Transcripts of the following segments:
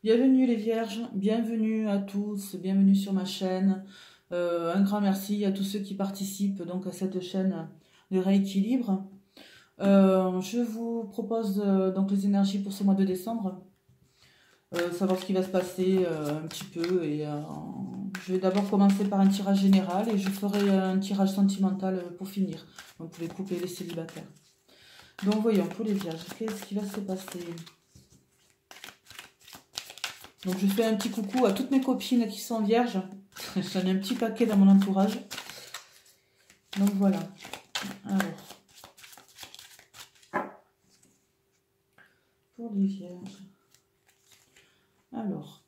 Bienvenue les vierges, bienvenue à tous, bienvenue sur ma chaîne. Un grand merci à tous ceux qui participent donc à cette chaîne de rééquilibre. Je vous propose donc les énergies pour ce mois de décembre. Savoir ce qui va se passer un petit peu. Et je vais d'abord commencer par un tirage général et je ferai un tirage sentimental pour finir. Donc, vous pouvez couper les célibataires. Donc voyons pour les vierges, qu'est-ce qui va se passer? Donc je fais un petit coucou à toutes mes copines qui sont vierges. J'en ai un petit paquet dans mon entourage. Donc voilà. Alors. Pour les vierges. Alors.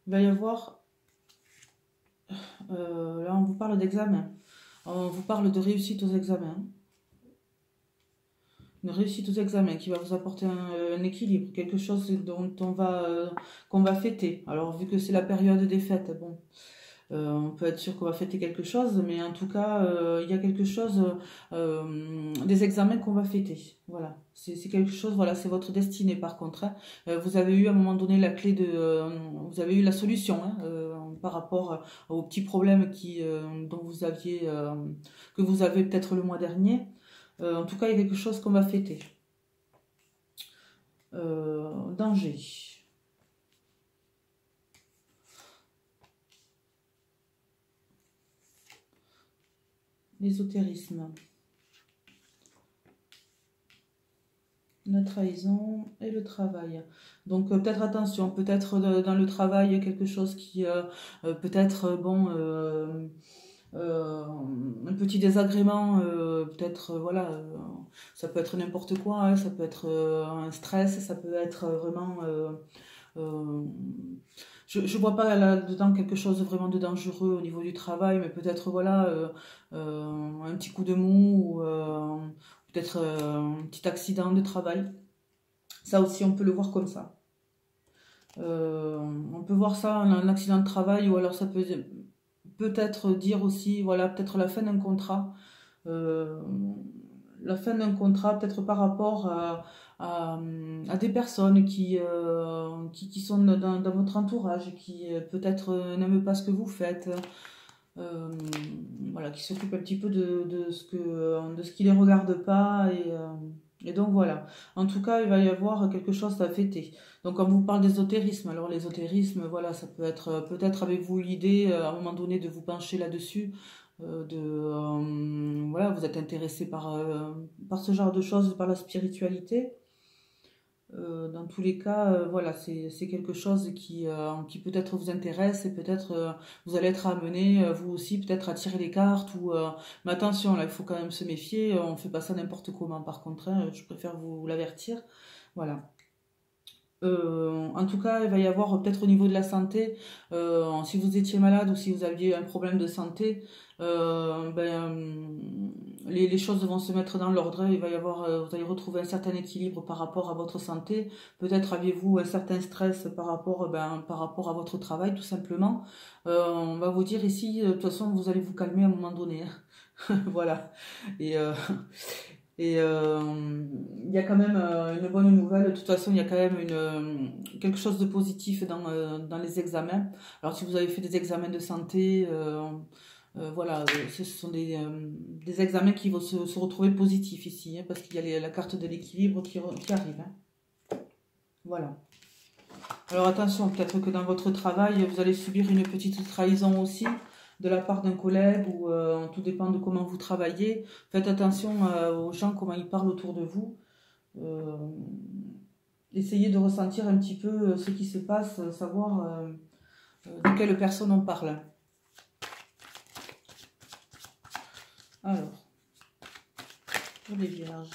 Il va y avoir... là on vous parle d'examen. On vous parle de réussite aux examens. Une réussite aux examens qui va vous apporter un équilibre, quelque chose dont qu'on va fêter. Alors vu que c'est la période des fêtes, bon, on peut être sûr qu'on va fêter quelque chose, mais en tout cas, il y a quelque chose, des examens qu'on va fêter. Voilà, c'est quelque chose, voilà, c'est votre destinée par contre. Hein. Vous avez eu à un moment donné la clé vous avez eu la solution hein, par rapport aux petits problèmes dont vous aviez, que vous avez peut-être le mois dernier. En tout cas, il y a quelque chose qu'on va fêter. Danger. L'ésotérisme. La trahison et le travail. Donc peut-être attention, peut-être dans le travail quelque chose qui peut-être bon un petit désagrément, peut-être voilà, ça peut être n'importe quoi, hein, ça peut être un stress, ça peut être vraiment je vois pas là-dedans quelque chose vraiment de dangereux au niveau du travail, mais peut-être voilà un petit coup de mou ou peut-être un petit accident de travail. Ça aussi, on peut le voir comme ça. On peut voir ça, un accident de travail, ou alors ça peut peut-être dire aussi, voilà, peut-être la fin d'un contrat. La fin d'un contrat, peut-être par rapport à des personnes qui sont dans votre entourage, qui peut-être n'aiment pas ce que vous faites. Voilà, qui s'occupent un petit peu de ce qui les regarde pas et donc voilà. En tout cas, il va y avoir quelque chose à fêter. Donc on vous parle d'ésotérisme. Alors l'ésotérisme, voilà, ça peut être peut-être avez-vous l'idée à un moment donné de vous pencher là-dessus, voilà, vous êtes intéressé par ce genre de choses, par la spiritualité. Dans tous les cas, voilà, c'est quelque chose qui peut-être vous intéresse et peut-être vous allez être amené, vous aussi, peut-être à tirer les cartes. Mais attention, là, il faut quand même se méfier. On ne fait pas ça n'importe comment, par contre. Hein, je préfère vous l'avertir. Voilà. En tout cas, il va y avoir peut-être au niveau de la santé, si vous étiez malade ou si vous aviez un problème de santé, les choses vont se mettre dans l'ordre. Il va y avoir, vous allez retrouver un certain équilibre par rapport à votre santé. Peut-être aviez-vous un certain stress par rapport à votre travail, tout simplement. On va vous dire ici, de toute façon, vous allez vous calmer à un moment donné. Hein. Voilà. Et il y a quand même une bonne nouvelle. De toute façon, il y a quand même quelque chose de positif dans les examens. Alors, si vous avez fait des examens de santé, voilà, ce sont des examens qui vont se retrouver positifs ici, hein, parce qu'il y a la carte de l'équilibre qui arrive. Hein. Voilà. Alors, attention, peut-être que dans votre travail, vous allez subir une petite trahison aussi de la part d'un collègue ou tout dépend de comment vous travaillez. Faites attention aux gens, comment ils parlent autour de vous. Essayez de ressentir un petit peu ce qui se passe, savoir de quelle personne on parle. Alors, pour les vierges.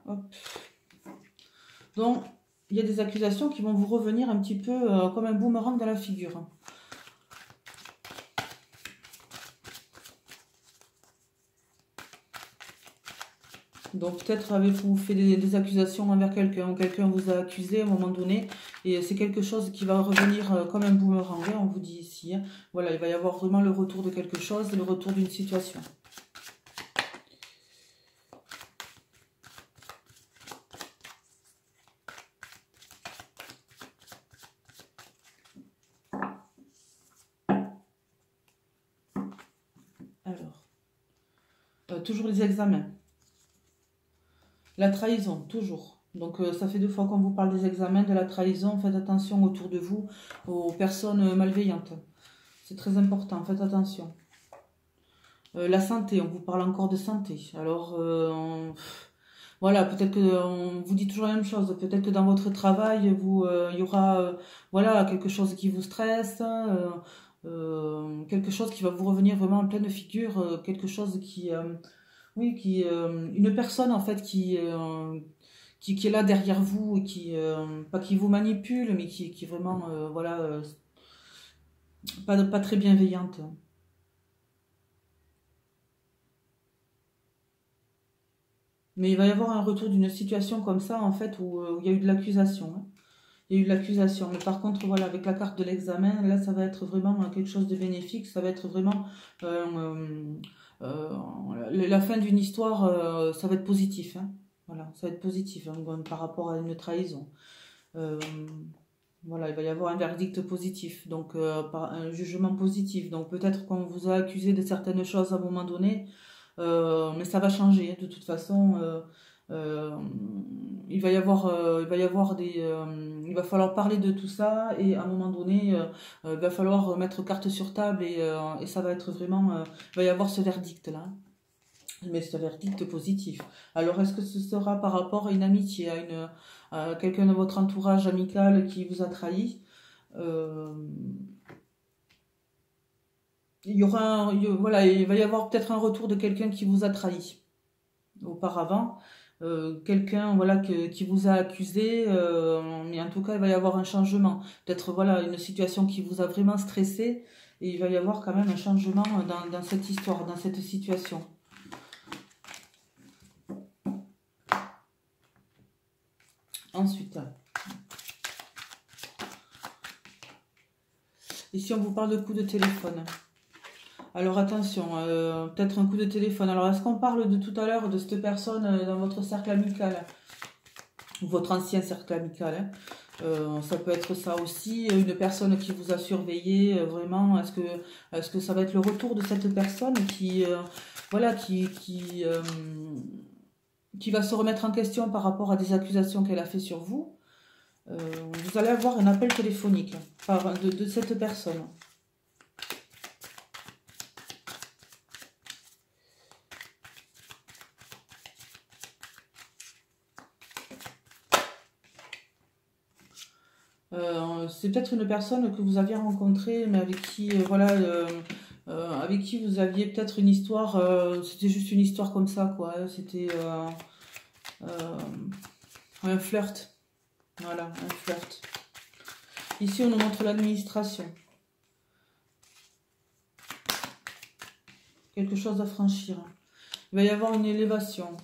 Hop. Donc, il y a des accusations qui vont vous revenir un petit peu comme un boomerang dans la figure. Donc peut-être avez-vous fait des accusations envers quelqu'un, ou quelqu'un vous a accusé à un moment donné, et c'est quelque chose qui va revenir comme un boomerang, on vous dit ici. Hein. Voilà, il va y avoir vraiment le retour de quelque chose, le retour d'une situation. Toujours les examens. La trahison, toujours. Donc ça fait 2 fois qu'on vous parle des examens, de la trahison. Faites attention autour de vous aux personnes malveillantes. C'est très important, faites attention. La santé, on vous parle encore de santé. Alors, voilà, peut-être qu'on vous dit toujours la même chose. Peut-être que dans votre travail, il y aura voilà, quelque chose qui vous stresse, quelque chose qui va vous revenir vraiment en pleine figure, quelque chose qui, oui, une personne en fait qui est là derrière vous, et qui, pas qui vous manipule, mais qui est vraiment, voilà, pas très bienveillante. Mais il va y avoir un retour d'une situation comme ça, en fait, où il y a eu de l'accusation. Hein. Il y a eu de l'accusation. Mais par contre, voilà, avec la carte de l'examen, là, ça va être vraiment quelque chose de bénéfique. Ça va être vraiment la fin d'une histoire, ça va être positif. Hein. Voilà, ça va être positif hein, par rapport à une trahison. Euh, voilà, il va y avoir un verdict positif, donc un jugement positif. Donc peut-être qu'on vous a accusé de certaines choses à un moment donné, mais ça va changer. Hein, de toute façon, euh, il va falloir parler de tout ça et à un moment donné, il va falloir mettre carte sur table et ça va être vraiment, il va y avoir ce verdict là. Mais ce verdict positif. Alors, est-ce que ce sera par rapport à une amitié, à quelqu'un de votre entourage amical qui vous a trahi? Euh, voilà, il va y avoir peut-être un retour de quelqu'un qui vous a trahi auparavant. Quelqu'un voilà, qui vous a accusé, mais en tout cas, il va y avoir un changement. Peut-être voilà, une situation qui vous a vraiment stressé, et il va y avoir quand même un changement dans cette histoire, dans cette situation. Ensuite, ici on vous parle de coup de téléphone. Alors attention, peut-être un coup de téléphone. Alors est-ce qu'on parle de tout à l'heure de cette personne dans votre cercle amical, ou votre ancien cercle amical hein. Ça peut être ça aussi, une personne qui vous a surveillé, vraiment. Est-ce que ça va être le retour de cette personne voilà, qui va se remettre en question par rapport à des accusations qu'elle a fait sur vous? Vous allez avoir un appel téléphonique de cette personne. C'est peut-être une personne que vous aviez rencontrée, mais avec qui, voilà, avec qui vous aviez peut-être une histoire, c'était juste une histoire comme ça, quoi. Hein. C'était un flirt. Voilà, un flirt. Ici, on nous montre l'administration. Quelque chose à franchir. Il va y avoir une élévation.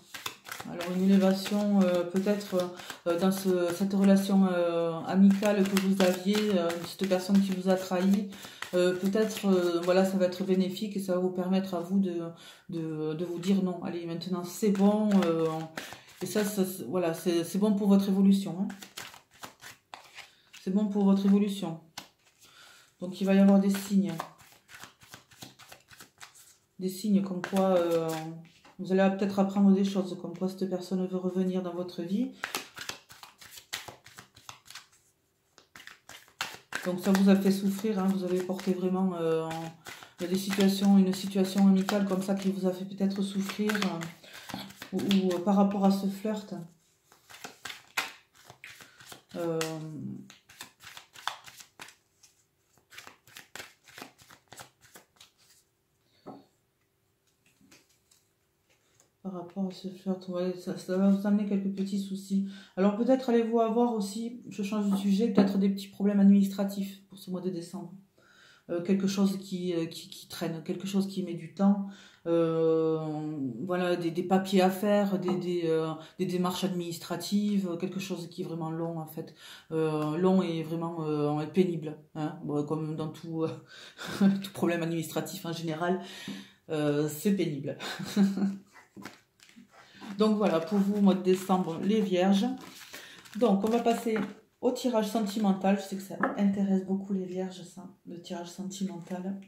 Alors, une élévation, peut-être dans cette relation amicale que vous aviez, cette personne qui vous a trahi, peut-être, voilà, ça va être bénéfique et ça va vous permettre à vous de vous dire non. Allez, maintenant, c'est bon. Et ça voilà, c'est bon pour votre évolution. Hein. C'est bon pour votre évolution. Donc, il va y avoir des signes. Des signes comme quoi vous allez peut-être apprendre des choses, comme quoi cette personne veut revenir dans votre vie. Donc ça vous a fait souffrir, hein, vous avez porté vraiment il y a des situations, une situation amicale comme ça qui vous a fait peut-être souffrir, ou par rapport à ce flirt. Par rapport à ce flirt, ouais, ça va vous amener quelques petits soucis. Alors peut-être allez-vous avoir aussi, je change de sujet, peut-être des petits problèmes administratifs pour ce mois de décembre. Quelque chose qui traîne, quelque chose qui met du temps. Voilà, des papiers à faire, des démarches administratives, quelque chose qui est vraiment long en fait. Long et vraiment pénible, hein. Bon, comme dans tout, tout problème administratif en général, c'est pénible. Donc voilà, pour vous, mois de décembre, les vierges. Donc on va passer au tirage sentimental. Je sais que ça intéresse beaucoup les vierges, ça, le tirage sentimental.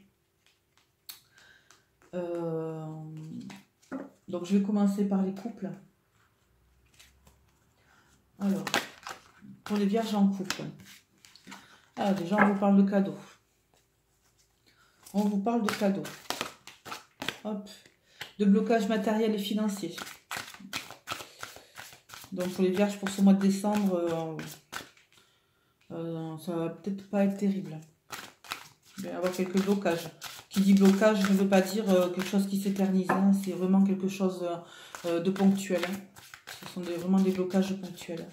Donc, je vais commencer par les couples. Alors, pour les vierges en couple. Ah, déjà, on vous parle de cadeaux. On vous parle de cadeaux. Hop. De blocage matériel et financier. Donc, pour les vierges, pour ce mois de décembre, ça va peut-être pas être terrible. Il va y avoir quelques blocages. Qui dit blocage ne veut pas dire quelque chose qui s'éternise. Hein. C'est vraiment quelque chose de ponctuel. Hein. Ce sont vraiment des blocages ponctuels.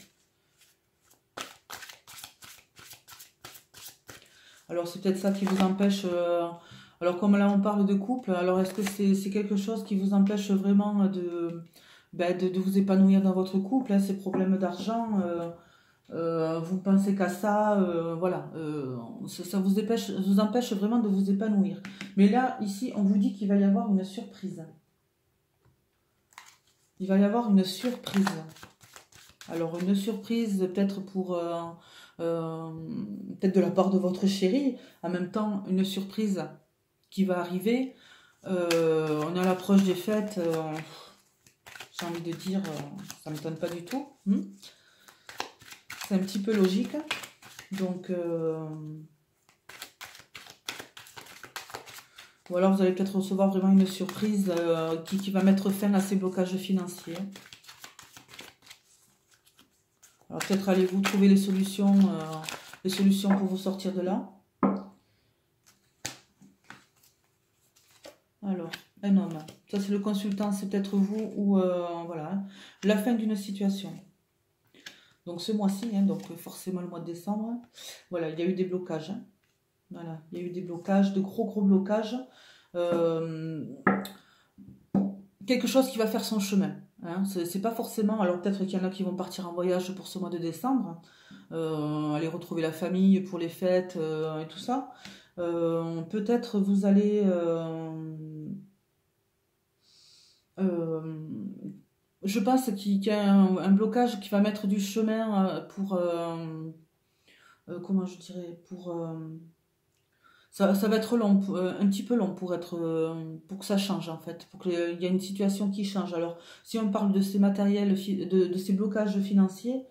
Alors, c'est peut-être ça qui vous empêche... alors, comme là, on parle de couple, alors est-ce que c'est quelque chose qui vous empêche vraiment de vous épanouir dans votre couple, hein, ces problèmes d'argent vous pensez qu'à ça, voilà, ça vous empêche vraiment de vous épanouir. Mais là, ici, on vous dit qu'il va y avoir une surprise. Il va y avoir une surprise. Alors, une surprise peut-être pour... peut-être de la part de votre chéri. En même temps, une surprise qui va arriver. On est à l'approche des fêtes. J'ai envie de dire, ça ne m'étonne pas du tout. C'est un petit peu logique. Donc, ou alors vous allez peut-être recevoir vraiment une surprise qui va mettre fin à ces blocages financiers. Alors peut-être allez-vous trouver les solutions pour vous sortir de là. Alors, un homme. Ça c'est le consultant, c'est peut-être vous ou voilà. La fin d'une situation. Donc ce mois-ci, hein, donc forcément le mois de décembre, voilà, il y a eu des blocages. Hein. Voilà, il y a eu des blocages, de gros blocages. Quelque chose qui va faire son chemin. Hein. C'est pas forcément, alors peut-être qu'il y en a qui vont partir en voyage pour ce mois de décembre, aller retrouver la famille pour les fêtes et tout ça. Peut-être vous allez... je pense qu'il y a un blocage qui va mettre du chemin pour... comment je dirais, pour... ça va être long, un petit peu long pour que ça change en fait, pour qu'il y ait une situation qui change. Alors, si on parle de ces matériels, de ces blocages financiers,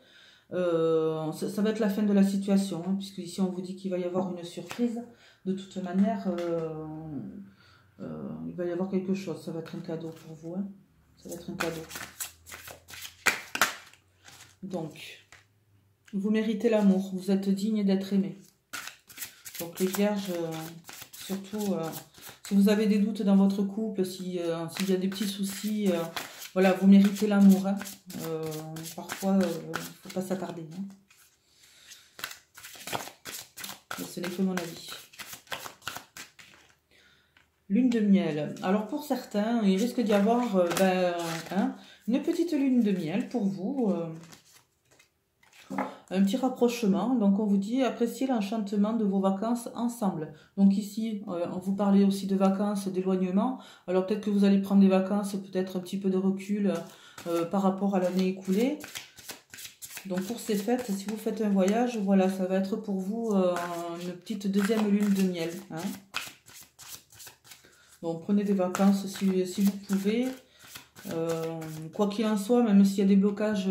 ça va être la fin de la situation, hein, puisque ici on vous dit qu'il va y avoir une surprise. De toute manière, il va y avoir quelque chose, ça va être un cadeau pour vous. Hein. Ça va être un cadeau. Donc, vous méritez l'amour, vous êtes digne d'être aimé. Donc les vierges, surtout, si vous avez des doutes dans votre couple, s'il y a des petits soucis, voilà, vous méritez l'amour. Hein. Parfois, il ne faut pas s'attarder. Hein. Mais ce n'est que mon avis. Lune de miel. Alors pour certains, il risque d'y avoir une petite lune de miel pour vous. Un petit rapprochement. Donc on vous dit appréciez l'enchantement de vos vacances ensemble. Donc ici, on vous parlait aussi de vacances, d'éloignement. Alors peut-être que vous allez prendre des vacances, peut-être un petit peu de recul par rapport à l'année écoulée. Donc pour ces fêtes, si vous faites un voyage, voilà, ça va être pour vous une petite deuxième lune de miel. Hein. Donc prenez des vacances si vous pouvez. Quoi qu'il en soit, même s'il y a des blocages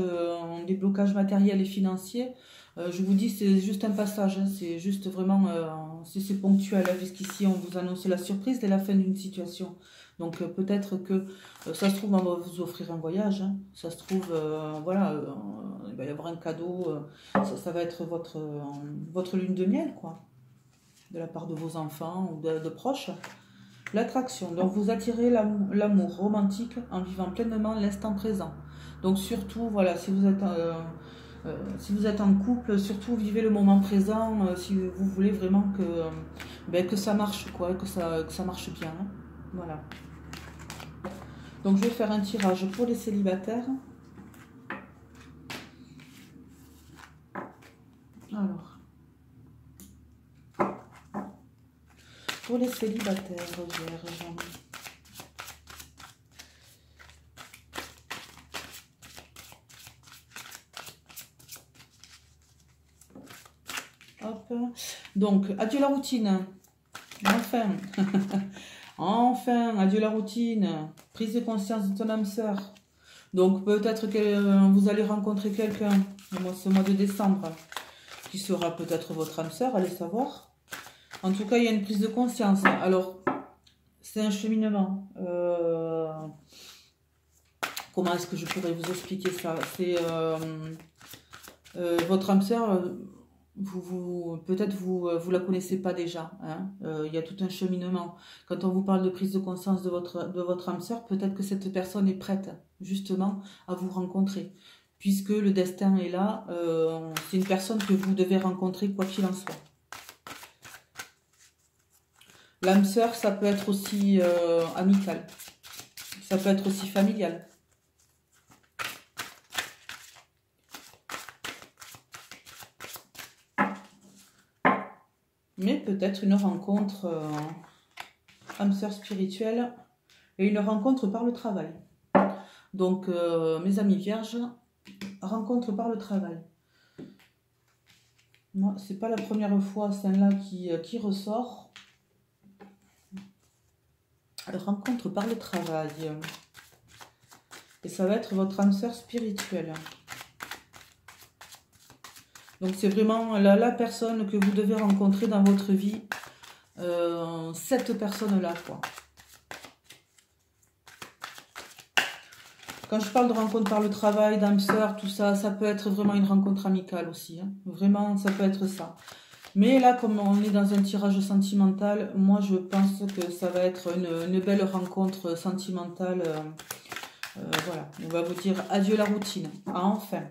matériels et financiers, je vous dis c'est juste un passage, hein, c'est juste vraiment c'est ponctuel, hein, puisqu'ici on vous annonce la surprise dès la fin d'une situation. Donc peut-être que ça se trouve on va vous offrir un voyage, hein, ça se trouve voilà, il va y avoir un cadeau, ça va être votre lune de miel quoi, de la part de vos enfants ou de proches. L'attraction, donc vous attirez l'amour romantique en vivant pleinement l'instant présent. Donc surtout, voilà, si vous êtes en couple, surtout vivez le moment présent si vous voulez vraiment que ça marche, quoi, que ça marche bien. Hein. Voilà. Donc je vais faire un tirage pour les célibataires. Alors. Pour les célibataires, vierges. Hop. Donc, adieu la routine. Enfin. Enfin, adieu la routine, prise de conscience de ton âme sœur. Donc peut-être que vous allez rencontrer quelqu'un ce mois de décembre qui sera peut-être votre âme sœur, allez savoir. En tout cas, il y a une prise de conscience. Alors, c'est un cheminement. Comment est-ce que je pourrais vous expliquer ça? C'est votre âme sœur, peut-être vous la connaissez pas déjà. Hein. Il y a tout un cheminement. Quand on vous parle de prise de conscience de votre âme sœur, peut-être que cette personne est prête justement à vous rencontrer. Puisque le destin est là, c'est une personne que vous devez rencontrer quoi qu'il en soit. L'âme sœur, ça peut être aussi amical, ça peut être aussi familial. Mais peut-être une rencontre âme sœur spirituelle et une rencontre par le travail. Donc, mes amis vierges, rencontre par le travail. Moi, c'est pas la première fois celle-là qui ressort. Rencontre par le travail. Et ça va être votre âme sœur spirituelle. Donc c'est vraiment la personne que vous devez rencontrer dans votre vie. Cette personne-là, quoi. Quand je parle de rencontre par le travail, d'âme sœur, tout ça, ça peut être vraiment une rencontre amicale aussi. Hein. Vraiment, ça peut être ça. Mais là, comme on est dans un tirage sentimental, moi je pense que ça va être une belle rencontre sentimentale. Voilà, on va vous dire adieu la routine. Ah, enfin.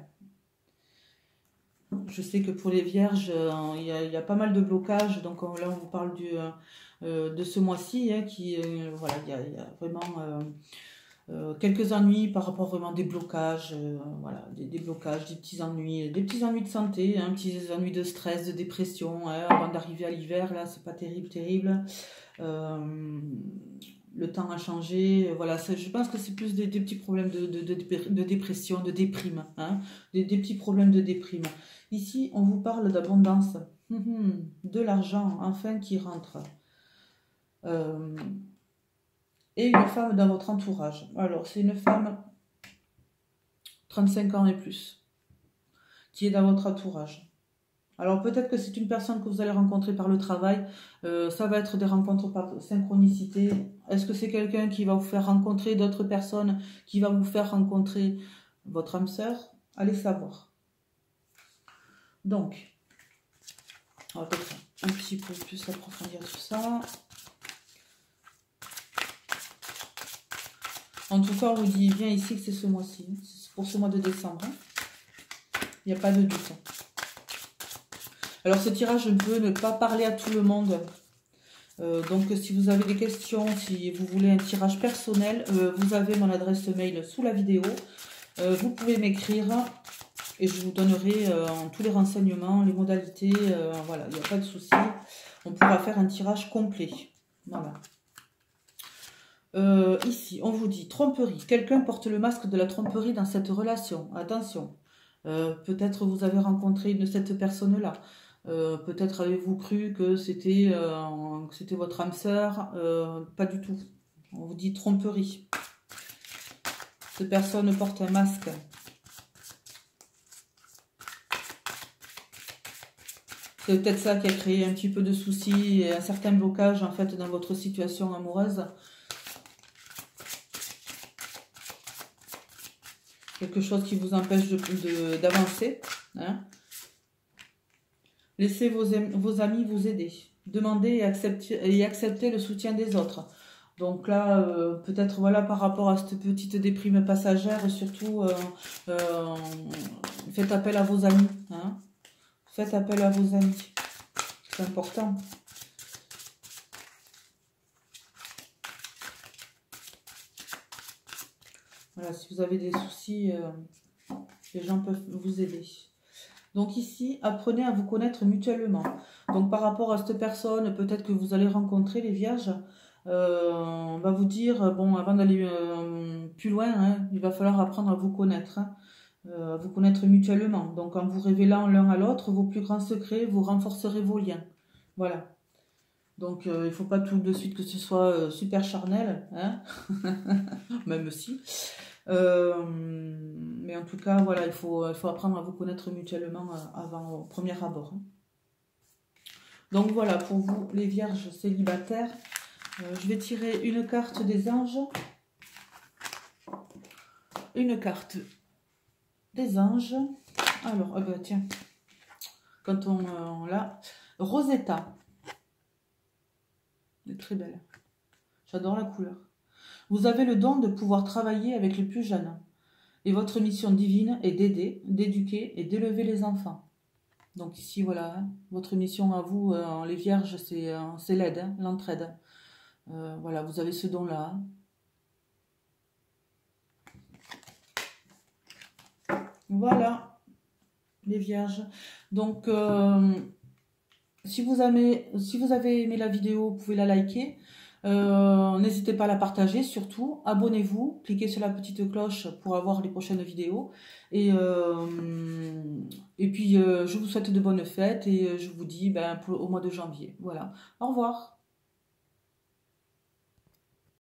Je sais que pour les vierges, il y a pas mal de blocages. Donc là, on vous parle de ce mois-ci, hein, voilà, il y a vraiment quelques ennuis par rapport vraiment des blocages, voilà, des blocages, des petits ennuis de santé, hein, petits ennuis de stress, de dépression, hein, avant d'arriver à l'hiver, là, c'est pas terrible. Le temps a changé, voilà, je pense que c'est plus des petits problèmes de dépression, de déprime, hein, des petits problèmes de déprime. Ici, on vous parle d'abondance, de l'argent, enfin, qui rentre. Et une femme dans votre entourage. Alors, c'est une femme 35 ans et plus, qui est dans votre entourage. Alors, peut-être que c'est une personne que vous allez rencontrer par le travail. Ça va être des rencontres par synchronicité. Est-ce que c'est quelqu'un qui va vous faire rencontrer d'autres personnes, qui va vous faire rencontrer votre âme sœur? Allez savoir. Donc, on va peut-être un petit peu plus approfondir tout ça. En tout cas, on vous dit bien ici que c'est ce mois-ci. C'est pour ce mois de décembre. Il n'y a pas de doute. Alors, ce tirage, je peux ne pas parler à tout le monde. Donc, si vous avez des questions, si vous voulez un tirage personnel, vous avez mon adresse mail sous la vidéo. Vous pouvez m'écrire et je vous donnerai tous les renseignements, les modalités. Voilà, il n'y a pas de souci. On pourra faire un tirage complet. Voilà. Ici, on vous dit tromperie. Quelqu'un porte le masque de la tromperie dans cette relation. Attention. Peut-être vous avez rencontré cette personne-là. Peut-être avez-vous cru que c'était votre âme sœur. Pas du tout. On vous dit tromperie. Cette personne porte un masque. C'est peut-être ça qui a créé un petit peu de soucis et un certain blocage en fait dans votre situation amoureuse. Quelque chose qui vous empêche d'avancer. Hein. Laissez vos amis vous aider. Demandez et acceptez le soutien des autres. Donc là, peut-être voilà par rapport à cette petite déprime passagère, surtout faites appel à vos amis. Hein. Faites appel à vos amis. C'est important. Voilà, si vous avez des soucis, les gens peuvent vous aider. Donc ici, apprenez à vous connaître mutuellement. Donc par rapport à cette personne, peut-être que vous allez rencontrer les vierges, on va vous dire, bon, avant d'aller plus loin, hein, il va falloir apprendre à vous connaître. Hein, à vous connaître mutuellement. Donc en vous révélant l'un à l'autre vos plus grands secrets, vous renforcerez vos liens. Voilà. Donc, il ne faut pas tout de suite que ce soit super charnel, hein. Même si. Mais en tout cas, voilà, il faut apprendre à vous connaître mutuellement avant, au premier abord, hein. Donc voilà, pour vous, les vierges célibataires, je vais tirer une carte des anges. Une carte des anges. Alors, ah bah, tiens, quand on l'a, Rosetta. Elle est très belle. J'adore la couleur. Vous avez le don de pouvoir travailler avec les plus jeunes. Et votre mission divine est d'aider, d'éduquer et d'élever les enfants. Donc ici, voilà, hein, votre mission à vous, les vierges, c'est l'aide, hein, l'entraide. Voilà, vous avez ce don-là. Voilà, les vierges. Donc, si vous avez aimé la vidéo, vous pouvez la liker. N'hésitez pas à la partager, surtout. Abonnez-vous, cliquez sur la petite cloche pour avoir les prochaines vidéos. Et puis, je vous souhaite de bonnes fêtes et je vous dis au mois de janvier. Voilà. Au revoir.